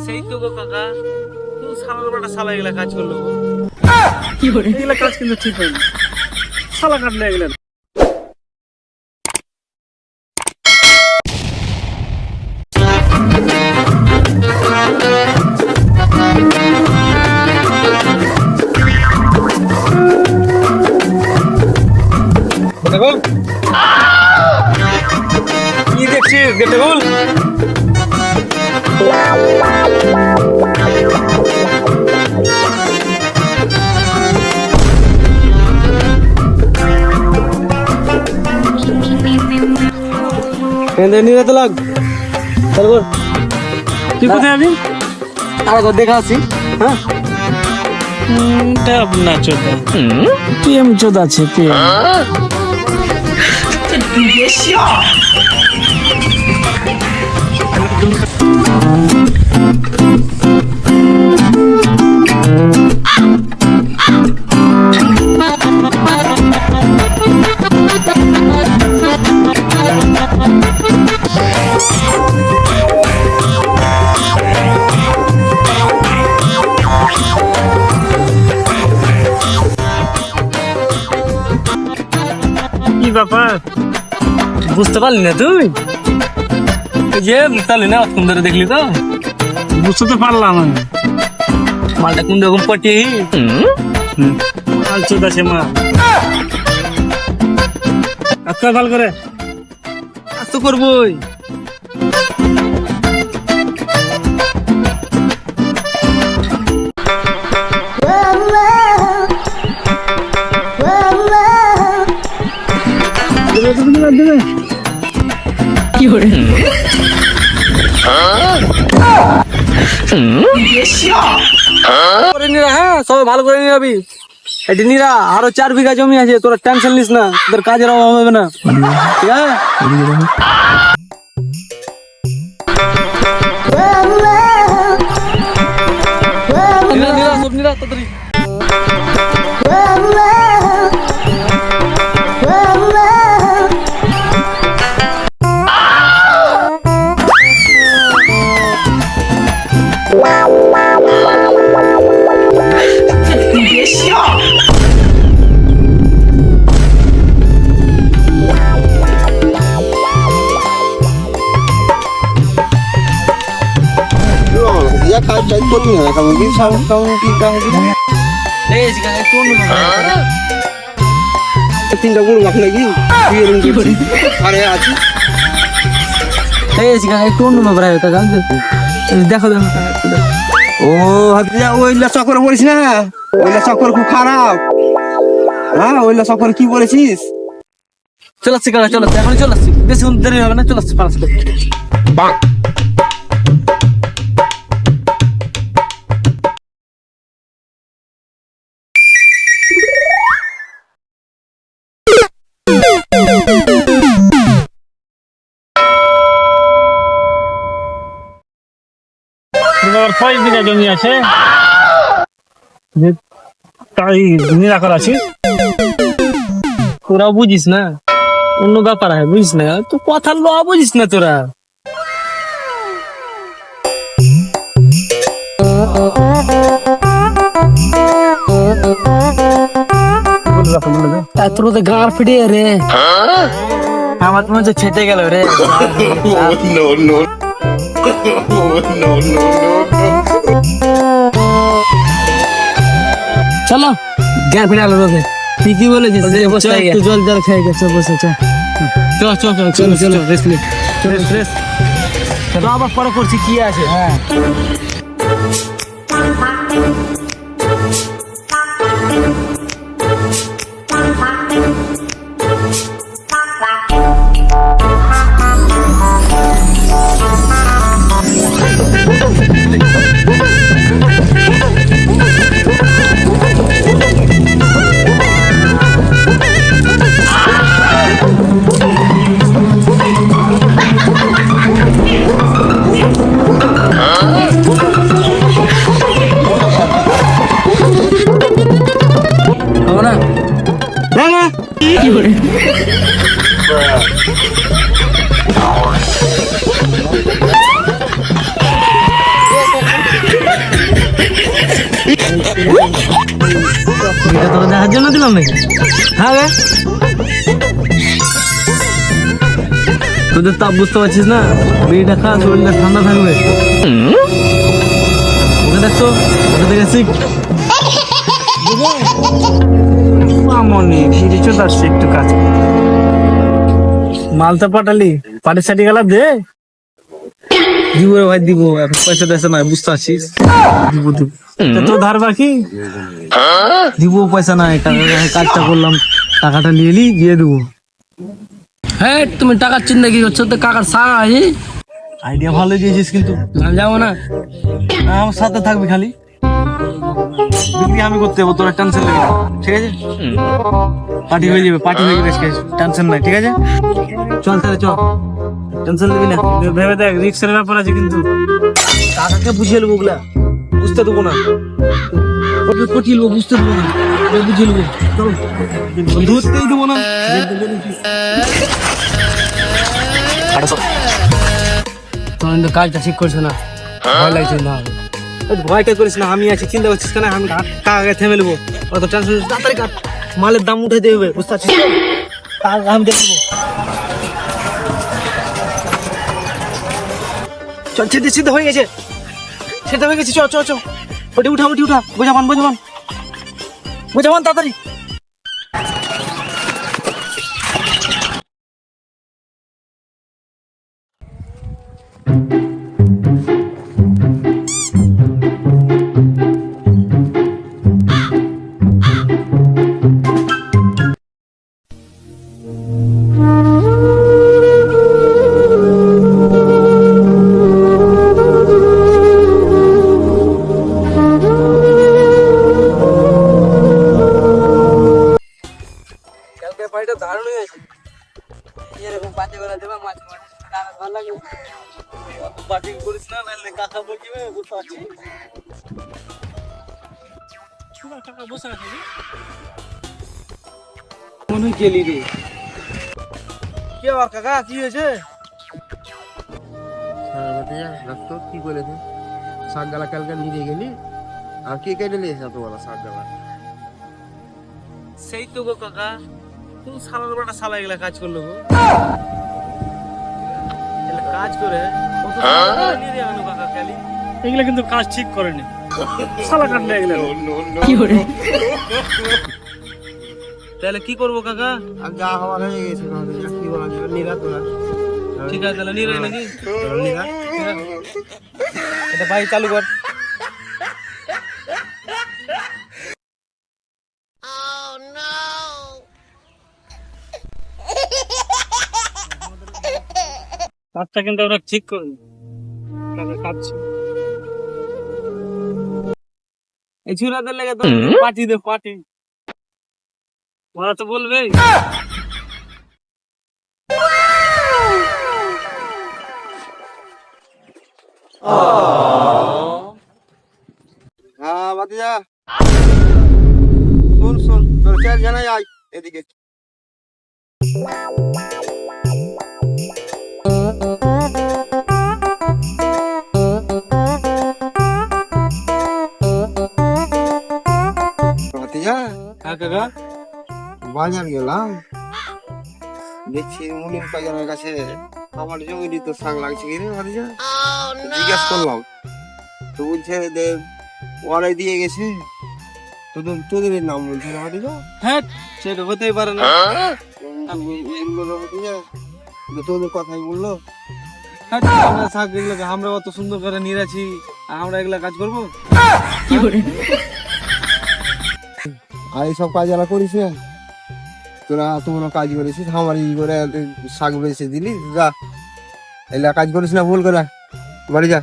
সেই তো গো কাকা, তুই সালার বেটা সালা এগুলা কাজ করলো গো। কি করে এগুলা কাজ কিন্তু ঠিক হয়নি, সালা কাটলে এগুলা। দেখুন কি দেখছিস, গেটে বল। নিরাতে লাগ তারপর তুই কোথায় আবি? আর দেখা আছি। হ্যাঁ না চোদ্দা পিএম চোদ আছে পিএম। কি ব্যাপার বুঝতে পারলি না তুই? যে তাহলে না অতক্ষণ ধরে দেখলি তো? বুঝতে তো পারলাম আমি। মালটা কোন রকম পটি মাল চোদ আছে মা। আচ্ছা ভালো করে কাজ তো করবোই। কি করে হ্যাঁ সবাই ভালো করে নিয়ে যাবি। এটি নিরা আরো 4 বিঘা জমি আছে, তোরা টেনশন নিস না, তোর কাজের অভাব হবে না, ঠিক আছে? নিরা নিরা সব নিরা তাড়াতাড়ি। তিনটা গরু বাকি নাকি একটু অন্য ব্যাপার দেখো দেখো। ও ওইলা চক্কর বলিস না, ওইলা চক্কর খুব খারাপ। হ্যাঁ ওইলা চক্কর কি বলেছিস? চলাচ্ছি কাকা, চলাচ্ছি, এখন চলাচ্ছি, বেশি দেরি হবে না, চলাচ্ছি পাঁচ কয়েক বিঘা জমি আছে, তাই নিরাকার আছে। তোরা বুঝিস না, অন্য ব্যাপার হয়, বুঝিস না তো, কথা ল বুঝিস না তোরা। তোর তো গাঁর ফিটিয়ে রে, আমার মনে হচ্ছে ছেটে গেল রে। চলো গাঁর ফিরে আলো রোদে। তুই কি বলেছিস? একটু জল জল খেয়ে গেছে, বসে চল চল চল চল চল চল। আবার পরে করছি, কি আছে? হ্যাঁ এটা তোকে দেখার জন্য দিলাম নাকি? হ্যাঁ রে, তোদের তাপ বুঝতে পারছিস না, বিড়িটা খা, শরীরটা ঠান্ডা থাকবে। ওকে দেখছো, ওকে দেখে শিখ। মামনি ফিরে চলে আসছে একটু কাজ। মালটা পাঠালি, পাটি সাটি গেলা দে। দিব রে ভাই, দিব, এখন পয়সা টয়সা নাই, বুঝতে পারছিস। দিব দিব, তা তোর ধার বাকি? দিব, পয়সা নাই, কাজটা করলাম, টাকাটা নিয়ে এলি, দিয়ে দেবো। হ্যাঁ, তুমি টাকার চিন্তা কি করছো? তো কাকার সারা আছে, আইডিয়া ভালো দিয়েছিস, কিন্তু আমি যাবো না। আমার সাথে থাকবি খালি, বিক্রি আমি করতে যাবো, তোরা টেনশন নেবি না, ঠিক আছে? পার্টি হয়ে যাবে, পার্টি হয়ে যাবে, টেনশন নাই, ঠিক আছে? চল তাহলে, চল, টেনশন নিবি না। ভেবে দেখ, রিক্সের ব্যাপার আছে কিন্তু। টাকাকে বুঝিয়ে নেবো, ওগুলা বুঝতে দেবো না, ওকে পটিয়ে নেবো, বুঝতে দেবো না, ওকে বুঝিয়ে নেবো, চল, ধরতেই দেবো না। তোর কিন্তু কাজটা ঠিক করছে না, ভয় লাগছে না। ভয়টা করিস না, আমি আছি, চিন্তা করছিস কেন? আমি টাকা থেমে নেবো, অত টেনশন, তাড়াতাড়ি কাট, মালের দাম উঠে দেবে, বুঝতে পারছিস? টাকা আমি দেখবো। চল, সিদ্ধে সিদ্ধে হয়ে গেছে, সিদ্ধে হয়ে গেছে, চ চ চ, ওটি উঠা, ওটি উঠা, বোঝাবান বোঝাবান বোঝাবান, তাড়াতাড়ি। কালকে পার্টিটা দারুণ হয়ে গেছে, এরকম পার্টি করে দেবা, মাছ মাছ টাকা ভালো লাগে। পার্টি করিস না, নাহলে কাকা বলবে, বুঝতে পারছিস? টাকা বসে আছে, মনে হয় গেলি রে। কি আবার কাকা, কি হয়েছে? কি বলেছে? শাক গালা কালকে নিয়ে গেলি, আর কে কেটে নিয়েছে এত বলা শাক গালা? সেই তো গো কাকা, কোন সালার বড় সালা এগুলা কাজ করলো গো, এগুলা কাজ করে কত সালা নিয়ে রে আনু কাকা খালি। এগুলা কিন্তু কাজ ঠিক করেনি, সালা কাটলে এগুলা। তাহলে কি করবো কাকা? আর যা হওয়ার হয়ে গেছে, কি বলা যাবে, নিরাত ওরা। ঠিক আছে, তাহলে নিয়ে নাকি এটা ভাই চালু কর। কাজটা কিন্তু আমরা ঠিক করিনি, কাটছে। এই ছুরাদের লেগে তো পার্টি দে, পার্টি। ওরা তো বলবে হ্যাঁ ভাতিজা, শোন শোন, তোর চার জানাই আয় এদিকে। ভাতিজা, হ্যাঁ কাকা, বাজার গেলাম, দেখছি মুনির পাইজানের কাছে আমার জমিটি তো শাক লাগছে কি রে ভাতিজা? জিজ্ঞেস করলাম তো বলছে যে ওরাই দিয়ে গেছে, তোদের তোদের নাম বলছে না ভাতিজা? হ্যাঁ সেটা হতেই পারে না। বললো ভাতিজা, তোদের কথাই বললো। হ্যাঁ, আমরা শাক এগুলোকে আমরা অত সুন্দর করে নিয়ে আছি, আর আমরা এগুলা কাজ করবো? আর এইসব কাজ যারা করিস না, তোরা তোমরা কাজ করেছিস, আমার ই করে শাক বেছে দিলি, যা এলা কাজ করিস না, ভুল করে বাড়ি যা।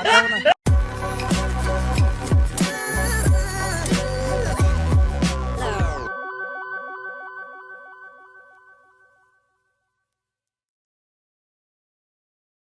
no.